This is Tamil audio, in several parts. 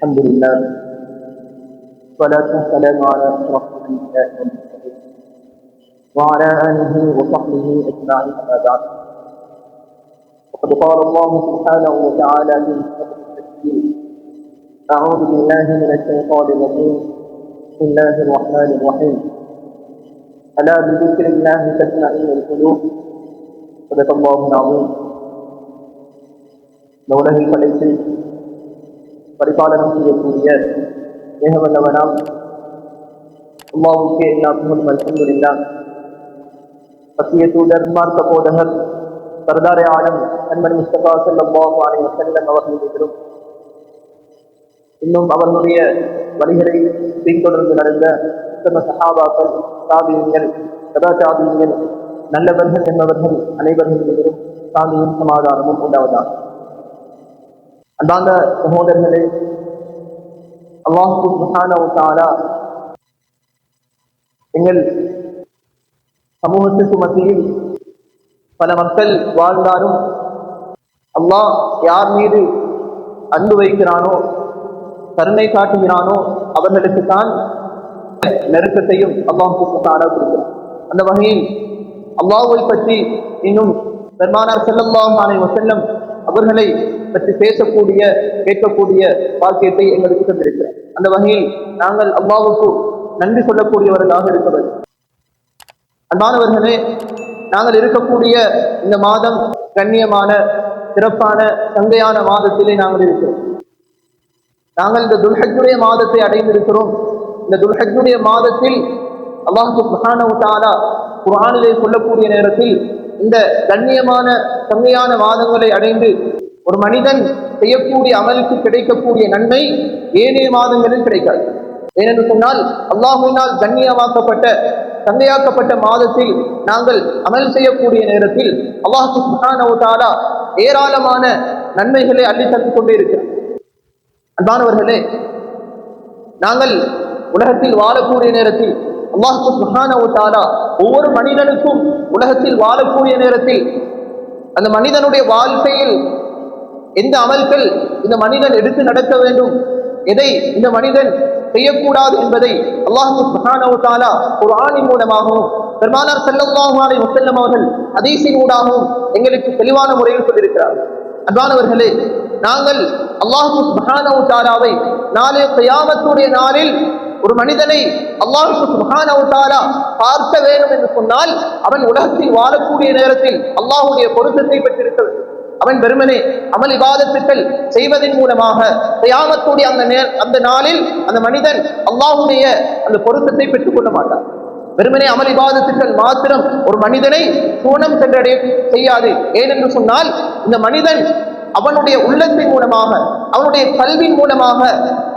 الحمد لله والصلاة والسلام على أشرف الأنبياء والمرسلين وعلى آله وصحبه أجمعين أما بعد. وقد قال الله سبحانه وتعالى في كتابه التكبير: أعوذ بالله من الشيطان الرجيم، بسم الله الرحمن الرحيم، ألا بذكر الله تطمئن القلوب. صدق الله العظيم. உலகில் படைத்து பரிபாலனம் செய்யக்கூடிய ஏகவல்லவனாம் அல்லாஹ்வுக்கே எல்லா புகழும் அல்ஹம்துலில்லாஹ். சத்திய தூதர் மார்க்க போதகர் சர்தாரே ஆலம் அன்வர் முஸ்தபா ஸல்லல்லாஹு அலைஹி வஸல்லம் அவர்கள் மீதிலும் இன்னும் அவர்களுடைய வழிகளை பின்தொடர்ந்து நடந்த உத்தம சஹாபாக்கள், தாபீன்கள், சதா தாபீன்கள், நல்லவர்கள் என்பவர்கள் அனைவர்கள் மீதிலும் சாந்தியும் சமாதானமும் உண்டாவதாக. அன்பார்ந்த சகோதரர்களே, அல்லாஹ் சுப்ஹானஹு வ தஆலா எங்கள் சமூகத்துக்கு மத்தியில் பல மக்கள் வாழ்ந்தாலும் அல்லாஹ் யார் மீது அன்பு வைக்கிறானோ, கருணை காட்டுகிறானோ அவர்களுக்கு தான் நெருக்கத்தையும் அல்லாஹ் சுப்ஹானஹு வ தஆலா கொடுக்கிறான். அந்த வகையில் அல்லாஹ்வை பற்றி இன்னும் பெருமானார் ஸல்லல்லாஹு அலைஹி வஸல்லம் அவர்களை பற்றி பேசக்கூடிய கேட்கக்கூடிய வாக்கியத்தை எங்களுக்கு தந்திருக்கிறார். அந்த வகையில் நாங்கள் அல்லாஹ்வுக்கு நன்றி சொல்லக்கூடியவர்களாக இருக்க வேண்டும். அன்பானவர்களே, நாங்கள் இருக்கக்கூடிய இந்த மாதம் கண்ணியமான சிறப்பான சங்கையான மாதத்திலே நாங்கள் இருக்கிறோம். நாங்கள் இந்த துல்ஹஜ்ஜுடைய மாதத்தை அடைந்திருக்கிறோம். இந்த துல்ஹஜ்ஜுடைய மாதத்தில் அல்லாஹ் சுப்ஹானஹு வ தஆலா குர்ஆனிலே சொல்லக்கூடிய நேரத்தில் இந்த கண்ணியமான சங்கையான மாதங்களை அடைந்து ஒரு மனிதன் செய்யக்கூடிய அமலுக்கு கிடைக்கக்கூடிய நன்மை ஏனைய மாதங்களில் கிடைக்காது. ஏனென்று சொன்னால், அல்லாஹ்வினால் கண்ணியமாக்கப்பட்ட சங்கையாக்கப்பட்ட மாதத்தில் நாங்கள் அமல் செய்யக்கூடிய நேரத்தில் அல்லாஹ் சுப்ஹானஹு வ தஆலா ஏராளமான நன்மைகளை அள்ளி தந்து கொண்டே இருக்கிறார். அன்பானவர்களே, நாங்கள் உலகத்தில் வாழக்கூடிய நேரத்தில் அல்லாஹ் சுப்ஹானஹு வ தஆலா ஒவ்வொரு மனிதனுக்கும் உலகத்தில் வாழக்கூடிய நேரத்தில் அந்த மனிதனுடைய வாழ்க்கையில் எந்த அமல்கள் இந்த மனிதன் எடுத்து நடக்க வேண்டும், எதை இந்த மனிதன் செய்யக்கூடாது என்பதை அல்லாஹ் சுப்ஹானஹு வ தஆலா குர்ஆனின் மூலமாகவும் பெருமானார் ஸல்லல்லாஹு அலைஹி வஸல்லம் அவர்கள் ஹதீஸின் ஊடாகவும் எங்களுக்கு தெளிவான முறையில் சொல்லியிருக்கிறார். அன்பானவர்களே, நாங்கள் அல்லாஹ் சுப்ஹானஹு வ தஆலாவை நாளை கியாமத்துடைய நாளில் ஒரு மனிதனை அல்லாஹ் சுப்ஹானஹு வ தஆலா பார்க்க வேண்டும் என்று சொன்னால் அவன் உலகத்தில் வாழக்கூடிய நேரத்தில் அல்லாஹ்வுடைய பொருத்தத்தை பெற்றிருக்க வேண்டும். அவன் வெறுமனே அமல் இபாதத்துக்கள் செய்வதன் மூலமாக கியாமத்துடைய அந்த நாளில் அந்த மனிதன் அல்லாஹ்வுடைய அந்த பொருத்தத்தை பெற்றுக் கொள்ள மாட்டான். வெறுமனே அமல் இபாதத்துக்கள் மாத்திரம் ஒரு மனிதனை சுவனம் சென்றடைய செய்யாது. ஏனென்று சொன்னால், இந்த மனிதன் அவனுடைய உள்ளத்தின் மூலமாக, அவனுடைய கல்வியின் மூலமாக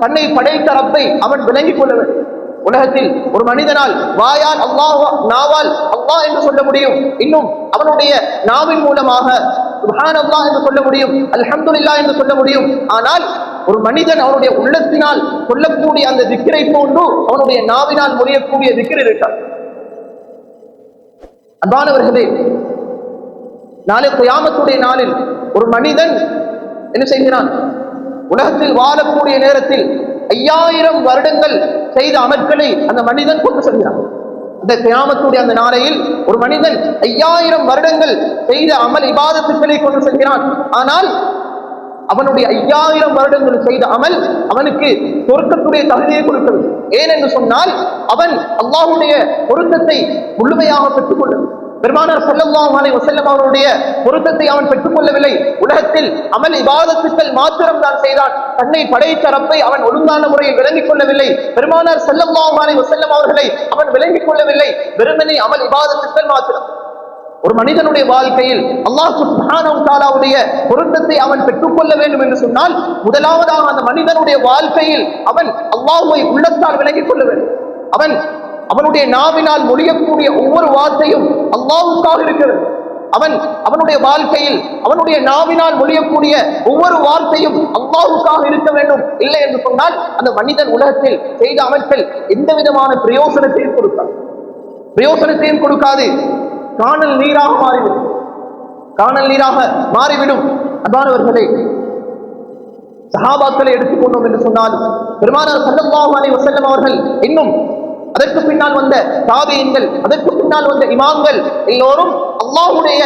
தன்னை படைத்த ரப்பை அவன் விளங்கிக் கொள்ள வேண்டும். உலகத்தில் ஒரு மனிதனால் வாயால் அல்லாஹ், நாவால் அல்லாஹ் என்று சொல்ல முடியும், இன்னும் அவனுடைய நாவின் மூலமாக சுப்ஹானல்லாஹ் என்று சொல்ல முடியும், அல்ஹம்துலில்லாஹ் என்று சொல்ல முடியும். ஆனால் ஒரு மனிதன் அவனுடைய உள்ளத்தினால் சொல்லக்கூடிய அந்த திக்ரை போன்று அவனுடைய நாவினால் மொழியக்கூடிய திக்ர் இருக்கார். அன்பானவர்களே, நாளை கியாமத்துடைய நாளில் ஒரு மனிதன் என்ன செய்கிறான்? உலகத்தில் வாழக்கூடிய நேரத்தில் 5000 வருடங்கள் செய்த அமல்களை அந்த மனிதன் கொண்டு செல்கிறான். அந்த கியாமத்துடைய அந்த நாளையில் ஒரு மனிதன் 5000 வருடங்கள் செய்த அமல் இபாதத்துக்களை கொண்டு செல்கிறான். ஆனால் அவனுடைய 5000 வருடங்கள் செய்த அமல் அவனுக்கு சொர்க்கத்துடைய தகுதியை கொடுக்கிறது. ஏனென்று சொன்னால், அவன் அல்லாஹ்வுடைய பொருத்தத்தை முழுமையாக பெற்றுக் கொள்ளவில்லை. பெருமானார் ஸல்லல்லாஹு அலைஹி வஸல்லம் அவருடைய பொருத்தத்தை அவன் பெற்றுக் கொள்ளவில்லை. உலகத்தில் அமல் இபாதத்துக்கள் மாத்திரம் தான் செய்தான். தன்னை படைத்த ரப்பை அவன் ஒழுங்கான முறையில் விளங்கிக் கொள்ளவில்லை. பெருமானார் ஸல்லல்லாஹு அலைஹி வஸல்லம் அவர்களை அவன் விளங்கிக் கொள்ளவில்லை. வெறுமனே அமல் இபாதத்துக்கள் மாத்திரம். ஒரு மனிதனுடைய வாழ்க்கையில் அல்லாஹ் சுப்ஹானஹு வ தஆலாவுடைய பொருத்தத்தை அவன் பெற்றுக்கொள்ள வேண்டும் என்று சொன்னால், முதலாவதாக அந்த மனிதனுடைய வாழ்க்கையில் அவன் அல்லாஹ்வை உள்ளத்தால் விளங்கிக் கொள்ள வேண்டும். அவனுடைய நாவினால் மொழியக்கூடிய ஒவ்வொரு வார்த்தையும் அல்லாஹ்வுக்காக இருக்கிறது. அவனுடைய வாழ்க்கையில் அவனுடைய நாவினால் மொழியக்கூடிய ஒவ்வொரு வார்த்தையும் அல்லாஹ்வுக்காக இருக்க வேண்டும். இல்லை என்று சொன்னால் அந்த மனிதன் உலகத்தில் செய்த அமல்கள் எந்த விதமான பிரயோசனத்தையும் கொடுக்காது. காணல் நீராக மாறிவிடும். அன்பானவர்களே, சஹாபாக்களை எடுத்துக்கொண்டோம் என்று சொன்னால் பெருமானார் ஸல்லல்லாஹு அலைஹி வஸல்லம் அவர்கள் இன்னும் அதற்கு பின்னால் வந்த தாபீன்கள், அதற்கு பின்னால் வந்த இமாம்கள் எல்லோரும் அல்லாஹ்வுடைய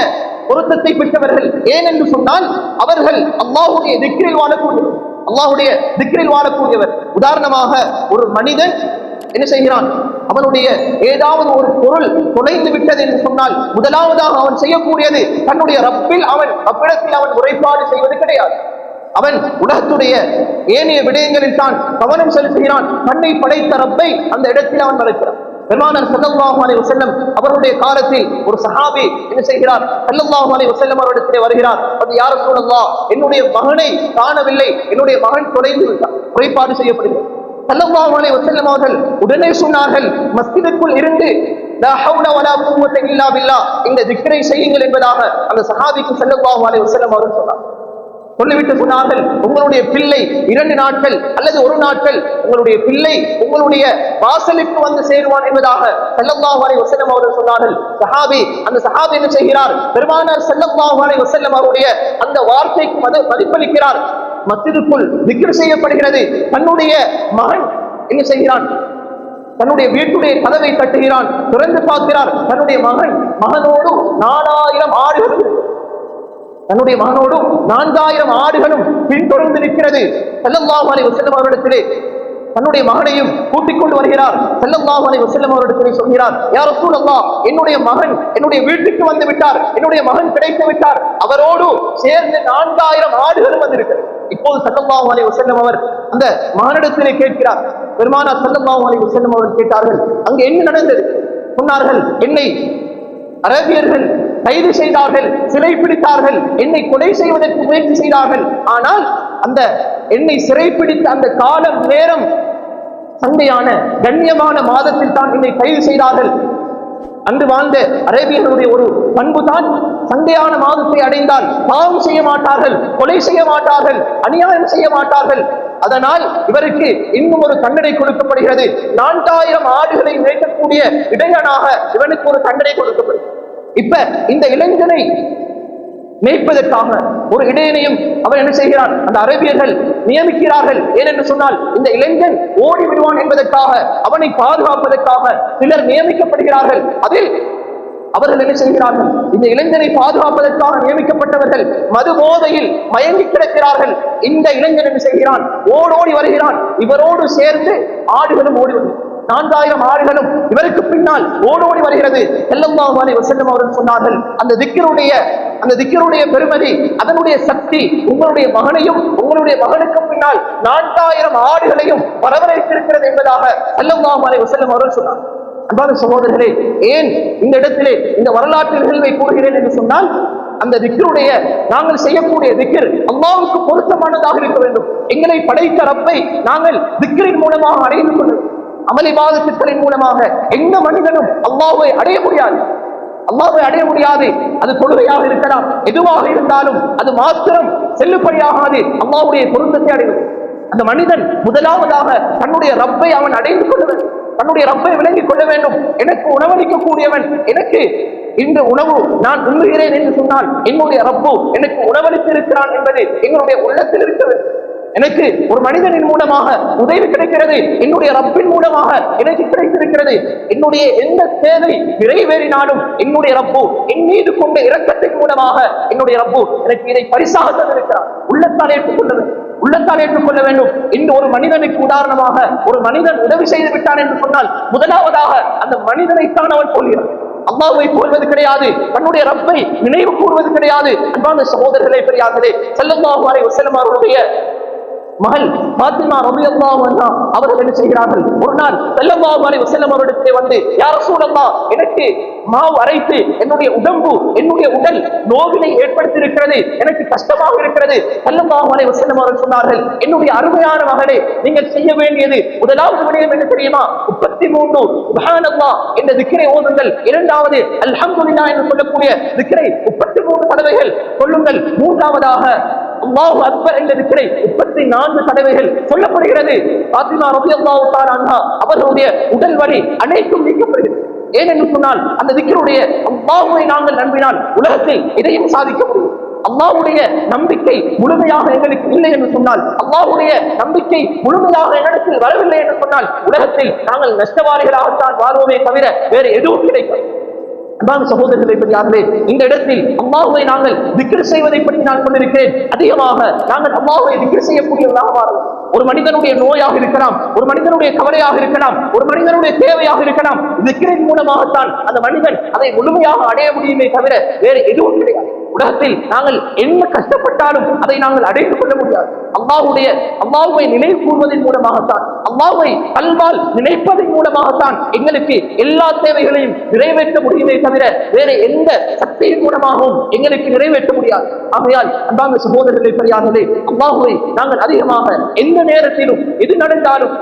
பொருத்தத்தை பெற்றவர்கள். ஏன் என்று சொன்னால் அவர்கள் அல்லாஹ்வுடைய திக்ரில் வாழக்கூடியவர், அல்லாஹ்வுடைய திக்ரில் வாழக்கூடியவர். உதாரணமாக ஒரு மனிதன் என்ன செய்கிறான், அவனுடைய ஏதாவது ஒரு பொருள் தொலைந்து விட்டது என்று சொன்னால் முதலாவதாக அவன் செய்யக்கூடியது தன்னுடைய ரப்பிடத்தில் அவன் முறைப்பாடு செய்வது கிடையாது. அவன் உலகத்துடைய ஏனைய விடயங்களில் தான் கவனம் செலுத்துகிறான். தன்னை படைத்த ரப்பை அந்த இடத்தில் அவன் மறைக்கிறான். பெருமானார் ஸல்லல்லாஹு அலைஹி வஸல்லம் அவருடைய காலத்தில் ஒரு சஹாபி என்ன செய்கிறார், ஸல்லல்லாஹு அலைஹி வஸல்லம் அவரிடத்திலே வருகிறார். அது யா ரசூலல்லாஹ், என்னுடைய மகனை காணவில்லை, என்னுடைய மகன் தொலைந்து விட்டார், முறைப்பாடு செய்யப்படுகிறது. ஸல்லல்லாஹு அலைஹி வஸல்லம் அவர்கள் உடனே சொன்னார்கள், மஸ்ஜிதுக்குள் இருந்து லா ஹவ்ல வலா குவத்த இல்லா பில்லாஹ், இந்த திக்ரை செய்யுங்கள் என்பதாக அந்த சஹாபிக்கு ஸல்லல்லாஹு அலைஹி வஸல்லம் அவர்கள் சொன்னார். சொல்லிவிட்டு சொன்னார்கள், உங்களுடைய பிள்ளை 2 நாட்கள் அல்லது 1 நாட்கள் உங்களுடைய பிள்ளை உங்களுடைய வாசலுக்கு வந்து சேருவான் என்பதாக ஸல்லல்லாஹு அலைஹி வஸல்லம் அவர்கள் சொன்னார்கள். அந்த சஹாபி என்ன செய்கிறார், பெருமானார் ஸல்லல்லாஹு அலைஹி வஸல்லம் அவருடைய அந்த வார்த்தைக்கு மதிப்பளிக்கிறார். மஸ்ஜிதுக்குள் திக்ர் செய்யப்படுகிறது. தன்னுடைய மகன் என்ன செய்கிறான், தன்னுடைய வீட்டுடைய கதவை தட்டுகிறான், திறந்து பார்க்கிறார். தன்னுடைய மகனோடு 4000 ஆடுகள், தன்னுடைய மகனோடும் 4000 ஆடுகளும் பின்தொடர்ந்து நிற்கிறது. ஸல்லல்லாஹு அலைஹி வஸல்லம் அவரிடத்திலே தன்னுடைய மகனையும் கூட்டிக் கொண்டு வருகிறார். ஸல்லல்லாஹு அலைஹி வஸல்லம் அவரிடத்திலே சொல்கிறார், யா ரசூலல்லாஹ், என்னுடைய மகன் என்னுடைய வீட்டுக்கு வந்து விட்டார், என்னுடைய மகன் கிடைத்து விட்டார், அவரோடு சேர்ந்து 4000 ஆடுகளும் வந்திருக்கிறது. இப்போது ஸல்லல்லாஹு அலைஹி வஸல்லம் அவர் அந்த மகனிடத்திலே கேட்கிறார். பெருமானார் ஸல்லல்லாஹு அலைஹி வஸல்லம் அவர்கள் கேட்டார்கள், அங்கு என்ன நடந்தது? சொன்னார்கள், என்னை அரபியர்கள் கைது செய்தார்கள், சிறை பிடித்தார்கள், என்னை கொலை செய்வதற்கு முயற்சி செய்தார்கள். ஆனால் அந்த என்னை சிறைப்பிடித்த அந்த காலம் நேரம் சண்டையான கண்ணியமான மாதத்தில் தான் என்னை கைது செய்தார்கள். அன்று வாழ்ந்த அரேபியர்களுடைய ஒரு பண்பு தான், சண்டையான மாதத்தை அடைந்தால் பாவம் செய்ய மாட்டார்கள், கொலை செய்ய மாட்டார்கள், அநியாயம் செய்ய மாட்டார்கள். அதனால் இவருக்கு இன்னும் ஒரு தண்டனை கொடுக்கப்படுகிறது. 4000 ஆடுகளை மேய்க்கக்கூடிய இடையனாக இவனுக்கு ஒரு தண்டனை கொடுக்கப்படுகிறது. இப்ப இந்த இளைஞனை மேய்ப்பதற்காக ஒரு இடையனையும் அவர் என்ன செய்கிறார், அந்த அரேபியர்கள் நியமிக்கிறார்கள். ஏனென்று சொன்னால் இந்த இளைஞன் ஓடி விடுவான் என்பதற்காக, அவனை பாதுகாப்பதற்காக சிலர் நியமிக்கப்படுகிறார்கள். அதில் அவர்கள் என்ன செய்கிறார்கள், இந்த இளைஞனை பாதுகாப்பதற்காக நியமிக்கப்பட்டவர்கள் மது போதையில் மயங்கி கிடக்கிறார்கள். இந்த இளைஞன் என்ன செய்கிறான், ஓடோடி வருகிறான். இவரோடு சேர்ந்து ஆடுகளும் ஓடி வருகிறது. 4000 ஆடுகளும் இவருக்கு பின்னால் ஓடோடி வருகிறது. ஸல்லல்லாஹு அலைஹி வஸல்லம் அவர்கள் சொன்னார்கள், அந்த திக்ருடைய பெருமதி, அதனுடைய சக்தி உங்களுடைய மகனையும் உங்களுடைய மகனுக்கு பின்னால் 4000 ஆடுகளையும் வரவழைத்திருக்கிறது என்பதாக ஸல்லல்லாஹு அலைஹி வஸல்லம் அவர்கள் சொன்னார். அன்பான சகோதரர்களே, ஏன் இந்த இடத்திலே இந்த வரலாற்று நிகழ்வை கூறுகிறேன் என்று சொன்னால், அந்த திக்ருடைய நாங்கள் செய்யக்கூடிய திக்ர் அல்லாஹ்வுக்கு பொருத்தமானதாக இருக்க வேண்டும். எங்களை படைத்த ரப்பை நாங்கள் திக்ரின் மூலமாக அடைந்து கொள்ளும். அமளிபாதத்தின் மூலமாக எந்த மனிதனும் அல்லாஹ்வை அடைய முடியாது. அல்லாஹ்வை அடைய முடியாது. அது தொழுகையாக இருக்கலாம், எதுவாக இருந்தாலும் அது மாத்திரம் செல்லுபடியாகாது. அல்லாஹ்வுடைய பொருத்தத்தை அடைவது அந்த மனிதன் முதலாவதாக தன்னுடைய ரப்பை அவன் அடைந்து கொள்ள வேண்டும், தன்னுடைய ரப்பை விளங்கிக் கொள்ள வேண்டும். எனக்கு உணவளிக்கக்கூடியவன், எனக்கு இந்த உணவு நான் உண்ணுகிறேன் என்று சொன்னால் என்னுடைய ரப்பு எனக்கு உணவளித்து இருக்கிறான் என்பது எங்களுடைய உள்ளத்தில் இருக்க வேண்டும். எனக்கு ஒரு மனிதனின் மூலமாக உதவி கிடைக்கிறது, என்னுடைய ரப்பின் மூலமாக எனக்கு கிடைத்திருக்கிறது. என்னுடைய எந்த தேவை நிறைவேறினாலும் என்னுடைய ரப்பு என் மீது கொண்ட இரக்கத்தின் மூலமாக என்னுடைய ரப்பு எனக்கு இதை பரிசாக தந்திருக்கிறார். உள்ளத்தால் ஏற்றுக்கொள்ள வேண்டும். இந்த ஒரு மனிதனுக்கு உதாரணமாக ஒரு மனிதன் உதவி செய்து விட்டான் என்று சொன்னால் முதலாவதாக அந்த மனிதனைத்தான் அவன் சொல்கிறான். அல்லாஹ்வை போல்வது கிடையாது, தன்னுடைய ரப்பை நினைவு கூறுவது கிடையாது. அன்பான சகோதரர்களே, பெரியார்களே, ஸல்லல்லாஹு அலைஹி வஸல்லம் அவருடைய மகள் பாத்திமா ரலியல்லாஹு அன்ஹா அவர்கள் என்ன செய்கிறார்கள், ஒரு நாள் ஸல்லல்லாஹு அலைஹி வஸல்லம் அவரிடத்திலே வந்து, யா ரசூலல்லாஹ், எனக்கு மாவு அரைத்து என்னுடைய உடல் நோவினை ஏற்படுத்தி இருக்கிறது, எனக்கு கஷ்டமாக இருக்கிறது. ஸல்லல்லாஹு அலைஹி வஸல்லம் அவர்கள் சொன்னார்கள், என்னுடைய அருமையான மகளே, நீங்கள் செய்ய வேண்டியது முதலாவது விடயம் என்ன தெரியுமா? 33 சுப்ஹானல்லாஹ் என்ற திக்ரை ஓதுங்கள். இரண்டாவது அல்ஹம்துலில்லாஹ் என்று சொல்லக்கூடிய திக்ரை 33 தடவைகள் சொல்லுங்கள். மூன்றாவதாக அல்லாஹு அக்பர் என்ற திக்ரை 34 தடவைகள் சொல்லப்படுகிறது. பாத்திமா ரலியல்லாஹு தஆலா அன்ஹா அவர்களுடைய உடல் வலி அனைத்தும் நீக்கப்படுகிறது. ஏனென்று சொன்னால் அந்த திக்ருடைய அல்லாஹ்வை நாங்கள் நம்பினால் உலகத்தில் இதையும் சாதிக்க முடியும். அல்லாஹ்வுடைய நம்பிக்கை முழுமையாக எங்களுக்கு இல்லை என்று சொன்னால், அல்லாஹ்வுடைய நம்பிக்கை முழுமையாக எங்களுக்கு வரவில்லை என்று சொன்னால், உலகத்தில் நாங்கள் நஷ்டவாளிகளாகத்தான் வாழ்வோமே தவிர வேறு எதுவும் கிடைக்கும். அன்பான சகோதரர்களை பெரியார்களே, இந்த இடத்தில் அல்லாஹ்வை நாங்கள் திக்ர் செய்வதை பற்றி நான் கொண்டிருக்கிறேன். அதிகமாக நாங்கள் அல்லாஹ்வை திக்ர் செய்யக்கூடியவர்களாக மாறுவோம். ஒரு மனிதனுடைய நோயாக இருக்கலாம், ஒரு மனிதனுடைய கவலையாக இருக்கலாம், ஒரு மனிதனுடைய தேவையாக இருக்கலாம். திக்ரின் மூலமாகத்தான் அந்த மனிதன் அதை முழுமையாக அடைய முடியுமே தவிர வேறு எதுவும் கிடையாது. உலகத்தில் நாங்கள் என்ன கஷ்டப்பட்டாலும் அதை நாங்கள் அடைந்து கொள்ள முடியாது. அல்லாஹ்வை நினைவு கூறுவதன் மூலமாகத்தான், அல்லாஹ்வை கல்வால் நினைப்பதன் மூலமாகத்தான் எங்களுக்கு எல்லா தேவைகளையும் நிறைவேற்ற முடியுமே தவிர வேற எந்த சக்தியின் மூலமாகவும் எங்களுக்கு நிறைவேற்ற முடியாது. ஆகையால் அன்பான சகோதரர்களை பெரியார்களே, அல்லாஹ்வை நாங்கள் அதிகமாக எந்த நேரத்திலும் எது நடந்தாலும்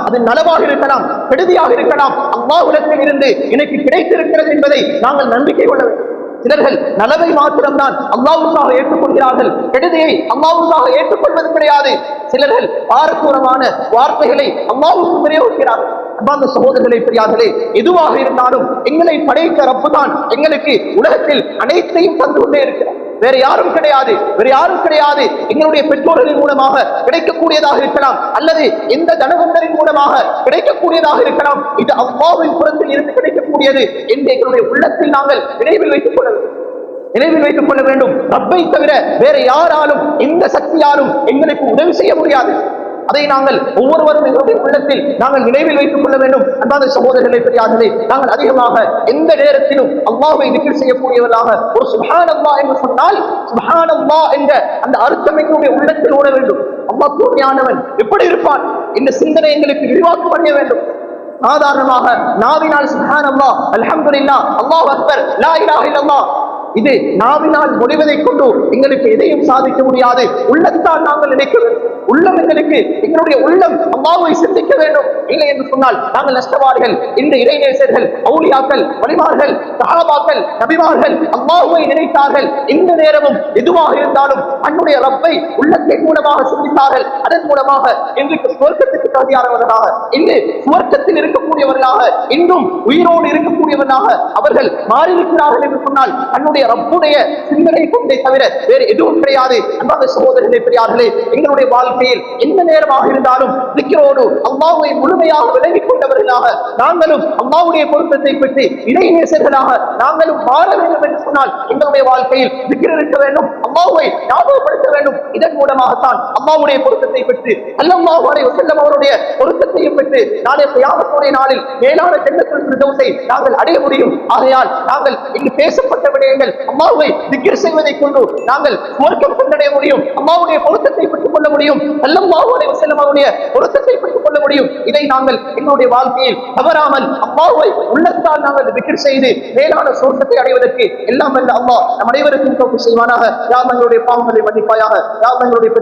அது நலவாக இருக்கலாம், கெடுதியாக இருக்கலாம், அல்லாஹ்விடத்தில் இருந்து எனக்கு கிடைத்திருக்கிறது என்பதை நாங்கள் நம்பிக்கை கொள்ள வேண்டும். சிலர்கள் நலவை மாத்திரம்தான் அல்லாஹ்வுக்காக ஏற்றுக்கொள்கிறார்கள், கெடுதியை அல்லாஹ்வுக்காக ஏற்றுக்கொள்வது கிடையாது. சிலர்கள் பாரதூரமான வார்த்தைகளை அல்லாஹ்வுக்கு பிரயோகிக்கிறார்கள். அன்பார்ந்த சகோதரர்களை பெரியார்களே, எதுவாக இருந்தாலும் எங்களை படைத்த ரப்பு தான் எங்களுக்கு உலகத்தில் அனைத்தையும் தந்து கொண்டே இருக்கிறார். வேற யாரும் கிடையாது, வேற யாரும் கிடையாது. எங்களுடைய பெற்றோர்களின் மூலமாக கிடைக்கக்கூடியதாக இருக்கலாம், அல்லது எந்த தனவந்தரின் மூலமாக கிடைக்கக்கூடியதாக இருக்கலாம். இது அல்லாஹ்வின் புறத்தில் இருந்து கிடைக்கக்கூடியது என்று எங்களுடைய உள்ளத்தில் நாங்கள் நினைவில் வைத்துக் கொள்ள வேண்டும். நினைவில் வைத்துக் கொள்ள வேண்டும். ரப்பை தவிர வேற யாராலும் எந்த சக்தியாலும் எங்களுக்கு உதவி செய்ய முடியாது. அதை நாங்கள் ஒவ்வொருவரும் எங்களுடைய உள்ளத்தில் நாங்கள் நினைவில் வைத்துக் கொள்ள வேண்டும். அன்பான சகோதரர்களை பெரியார்களே, நாங்கள் அதிகமாக எந்த நேரத்திலும் அல்லாஹ்வை திக்ர் செய்யக்கூடியவர்களாக ஒரு சுப்ஹானல்லாஹ் என்று சொன்னால், சுப்ஹானல்லாஹ் என்ற அந்த அர்த்தம் எங்களுடைய உள்ளத்தில் ஓட வேண்டும். அல்லாஹ் தூய்மையானவன், எப்படி இருப்பான் இந்த சிந்தனை எங்களுக்கு விரிவாக்கம் பண்ண வேண்டும். சாதாரணமாக நாவினால் சுப்ஹானல்லாஹ், அல்ஹம்துலில்லாஹ், அல்லாஹு அக்பர், லா இலாஹ இல்லல்லாஹ், இது நாவினால் முடிவதை கொண்டு எங்களுக்கு எதையும் சாதிக்க முடியாது. உள்ளத்தால் நாங்கள் நினைக்க வேண்டும். உள்ளம் எங்களுக்கு, எங்களுடைய உள்ளம் அல்லாஹ்வை சிந்திக்க வேண்டும். இல்லை என்று சொன்னால் நாங்கள் நஷ்டவாளிகள். இந்த இறைநேசர்கள், அவுலியாக்கள், வலிமார்கள், சஹாபாக்கள், நபிமார்கள் அல்லாஹ்வை நினைத்தார்கள். இந்த நேரமும் எதுவாக இருந்தாலும் தன்னுடைய ரப்பை உள்ளத்தின் மூலமாக சிந்தித்தார்கள். அதன் மூலமாக எங்களுக்கு சுவர்க்கத்துக்கு தகுதியானவர்களாக, இன்று சுவர்க்கத்தில் இருக்கக்கூடியவர்களாக, இன்றும் உயிரோடு இருக்கக்கூடியவர்களாக அவர்கள் மாறியிருக்கிறார்கள் என்று சொன்னால் தன்னுடைய ரப்புடைய சிந்தனை கொண்டே தவிர வேறு எதுவும் கிடையாது. அன்பான சகோதரர்களே பெரியார்களே, எங்களுடைய வாழ்க்கையில் எந்த நேரமாக இருந்தாலும் திக்ரோடு அல்லாஹ்வை முழுமையாக விளங்கிக் கொண்டவர்களாக நாங்களும் அல்லாஹ்வுடைய பொருத்தத்தை பெற்று இறைநேசர்களாக நாங்களும் மாற வேண்டும் என்று சொன்னால் எங்களுடைய வாழ்க்கையில் திக்ர் இருக்க வேண்டும், அல்லாஹ்வை ஞாபகப்படுத்த வேண்டும். இதன் மூலமாகத்தான் அல்லாஹ்வுடைய பொருத்தத்தை பெற்று ஸல்லல்லாஹு அலைஹி வஸல்லம் அவருடைய பொருத்தத்தையும் பெற்று நாளை கியாமத்துடைய நாளில் மேலான ஜன்னத்துல் ஃபிர்தௌஸை நாங்கள் அடைய முடியும். ஆகையால் நாங்கள் இங்கு பேசப்பட்ட விடயங்கள் அல்லாஹ்வை திக்ர் செய்வதை கொண்டு நாங்கள் சுவர்க்கம் கொண்டடைய முடியும், அல்லாஹ்வுடைய பொருத்தத்தை பெற்றுக் கொள்ள முடியும், ஸல்லல்லாஹு அலைஹி வஸல்லம் அவருடைய பொருத்தத்தை பெற்றுக் கொள்ள முடியும். இதை நாங்கள் எங்களுடைய வாழ்க்கையில் தவறாமல் அல்லாஹ்வை உள்ளத்தால் நாங்கள் திக்ர் செய்து மேலான சுவர்க்கத்தை அடைவதற்கு எல்லாம் வல்ல அல்லாஹ் நம் அனைவருக்கும் தௌஃபீக் செய்வானாக. யா அல்லாஹ் எங்களுடைய பாவங்களை மன்னிப்பாயாக. யா அல்லாஹ் எங்களுடைய